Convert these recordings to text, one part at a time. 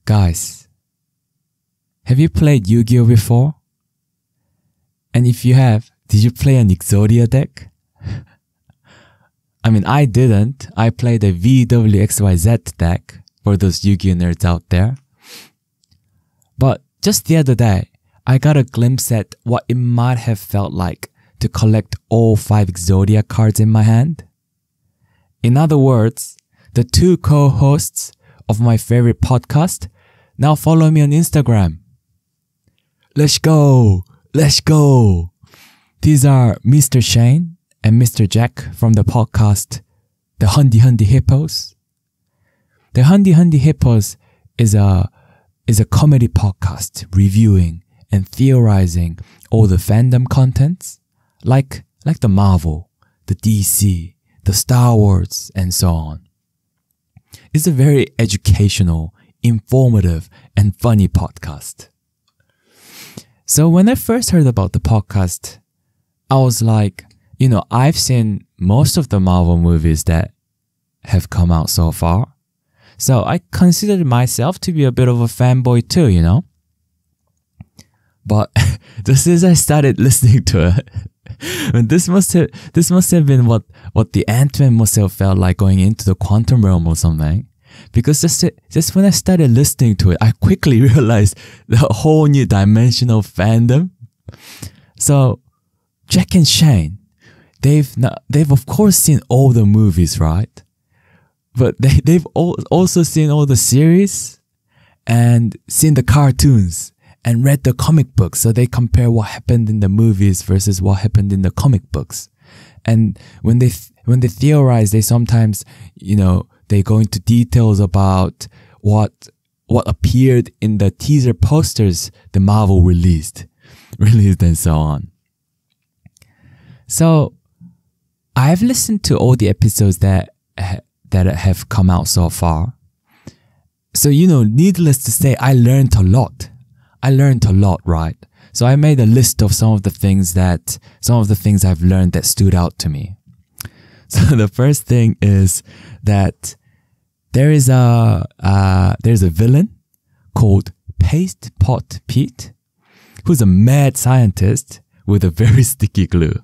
Guys, have you played Yu-Gi-Oh before? And if you have, did you play an Exodia deck? I mean, I didn't. I played a VWXYZ deck for those Yu-Gi-Oh nerds out there. But just the other day, I got a glimpse at what it might have felt like to collect all 5 Exodia cards in my hand. In other words, the 2 co-hosts of my favorite podcast now follow me on Instagram. Let's go! Let's go! These are Mr. Shane and Mr. Jack from the podcast The Hundy Hundy Hippos. The Hundy Hundy Hippos is a comedy podcast reviewing and theorizing all the fandom contents like the Marvel, the DC, the Star Wars, and so on. It's a very educational, informative, and funny podcast. So when I first heard about the podcast, I was like, I've seen most of the Marvel movies that have come out so far. So I considered myself to be a bit of a fanboy too, But just as I started listening to it, and this must have been what the Ant-Man must have felt like going into the quantum realm or something. Because just when I started listening to it, I quickly realized the whole new dimension of fandom. So Jack and Shane, they've of course seen all the movies, right? But they've also seen all the series and seen the cartoons and read the comic books, so they compare what happened in the movies versus what happened in the comic books. And when they theorize, they sometimes, they go into details about what appeared in the teaser posters the Marvel released and so on. So I've listened to all the episodes that have come out so far. So, needless to say, I learned a lot, right? So I made a list of some of the things I've learned that stood out to me. So the first thing is that there's a villain called Paste Pot Pete, who's a mad scientist with a very sticky glue.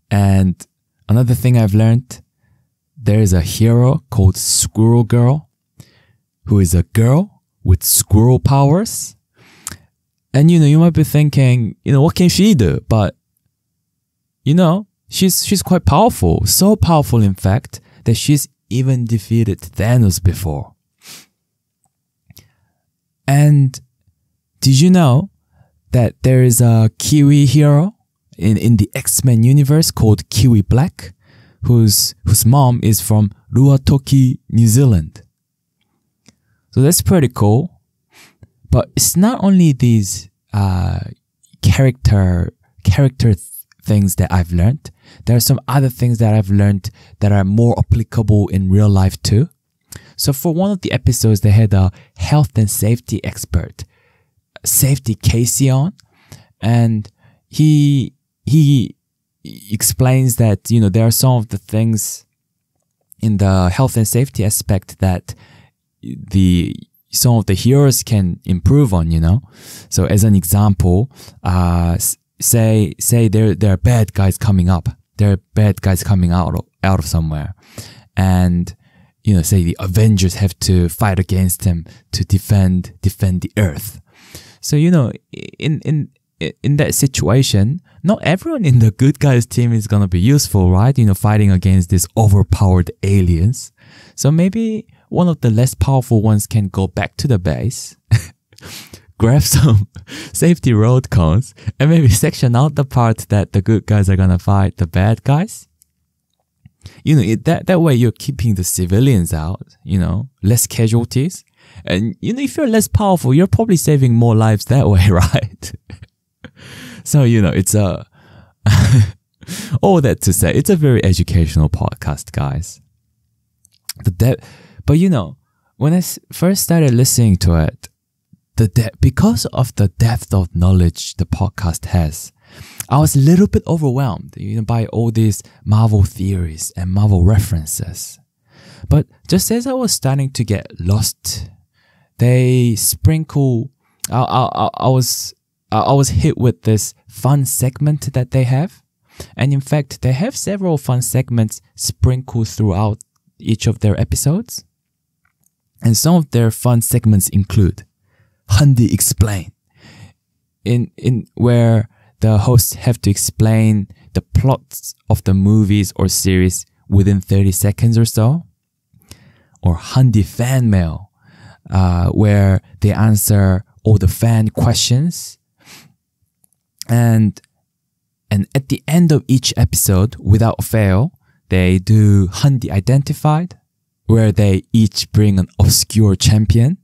And another thing I've learned, there is a hero called Squirrel Girl, who is a girl with squirrel powers. And you might be thinking, what can she do? But she's quite powerful. So powerful, in fact, that she's even defeated Thanos before. And did you know that there is a Kiwi hero in the X-Men universe called Kiwi Black, whose mom is from Ruatoki, New Zealand? So that's pretty cool. But it's not only these character things that I've learned. There are some other things that I've learned that are more applicable in real life too. So for one of the episodes, they had a health and safety expert, Safety Casey, on, and he explains that there are some of the things in the health and safety aspect that some of the heroes can improve on. So as an example, say there are bad guys coming up. There are bad guys coming out of somewhere, and say the Avengers have to fight against them to defend the Earth. So in that situation, not everyone in the good guys team is gonna be useful, right? Fighting against these overpowered aliens. So maybe one of the less powerful ones can go back to the base, grab some safety road cones, and maybe section out the part that the good guys are gonna fight the bad guys. That way you're keeping the civilians out, less casualties. And, if you're less powerful, you're probably saving more lives that way, right? So, it's all that to say, it's a very educational podcast, guys. But, when I first started listening to it, because of the depth of knowledge the podcast has, I was a little bit overwhelmed, by all these Marvel theories and Marvel references. But just as I was starting to get lost, they sprinkle. I was hit with this fun segment that they have, and in fact, they have several fun segments sprinkled throughout each of their episodes. And some of their fun segments include Handy Explain, in where the hosts have to explain the plots of the movies or series within 30 seconds or so, or Handy Fan Mail, where they answer all the fan questions, and at the end of each episode, without fail, they do Handy Identified, where they each bring an obscure champion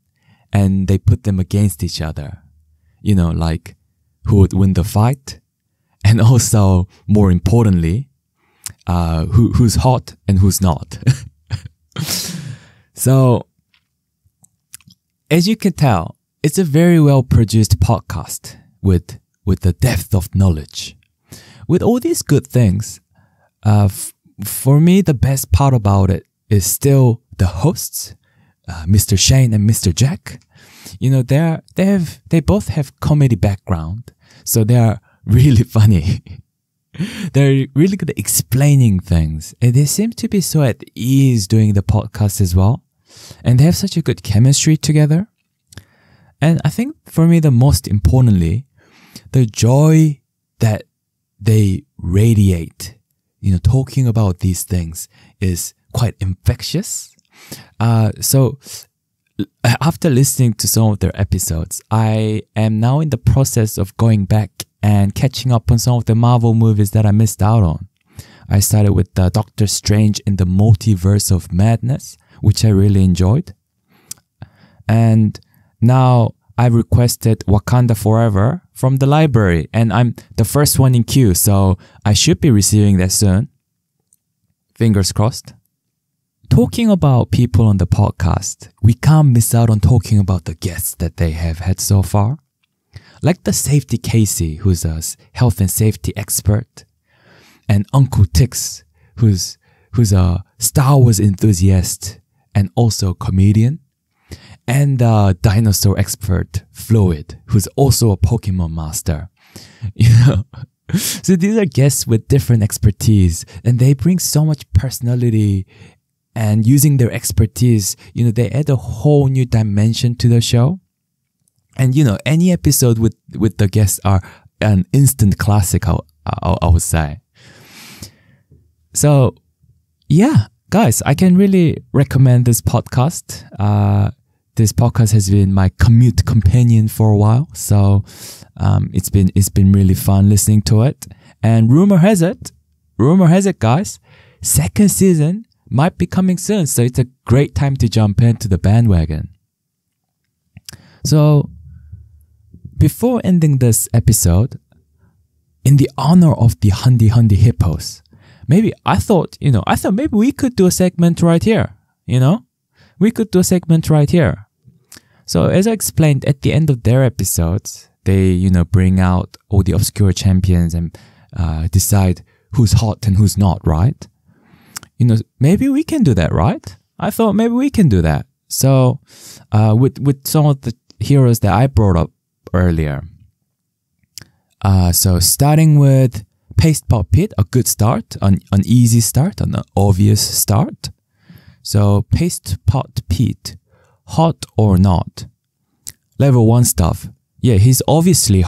and they put them against each other. You know, like who would win the fight, and also, more importantly, who's hot and who's not. So, as you can tell, it's a very well produced podcast with the depth of knowledge. With all these good things, for me, the best part about it is still the hosts, Mr. Shane and Mr. Jack. You know, they both have comedy background, so they are really funny. They're really good at explaining things, and they seem to be so at ease doing the podcast as well. And they have such a good chemistry together. And I think for me, the most importantly, the joy that they radiate, you know, talking about these things is quite infectious. So after listening to some of their episodes, I am now in the process of going back and catching up on some of the Marvel movies that I missed out on. I started with Doctor Strange in the Multiverse of Madness, which I really enjoyed. And now I requested Wakanda Forever from the library, and I'm the first one in queue, so I should be receiving that soon. Fingers crossed. Talking about people on the podcast, we can't miss out on talking about the guests that they have had so far. Like the Safety Casey, who's a health and safety expert, and Uncle Tix, who's a Star Wars enthusiast and also comedian, and dinosaur expert Fluid, who's also a Pokemon master. You know, so these are guests with different expertise, and they bring so much personality. And using their expertise, you know, they add a whole new dimension to the show. And you know, any episode with the guests are an instant classic, I would say. So, yeah, guys, I can really recommend this podcast. This podcast has been my commute companion for a while, so it's been really fun listening to it. And rumor has it, guys, second season might be coming soon, so it's a great time to jump into the bandwagon. So, before ending this episode, in the honor of the Handy Hippos, I thought maybe we could do a segment right here, you know? We could do a segment right here. So, as I explained at the end of their episodes, they, you know, bring out all the obscure champions and decide who's hot and who's not, right? You know, maybe we can do that, right? I thought maybe we can do that. So, with some of the heroes that I brought up earlier. So starting with Paste Pot Pete, a good start, an easy start, an obvious start. So Paste Pot Pete, hot or not? Level 1 stuff. Yeah, he's obviously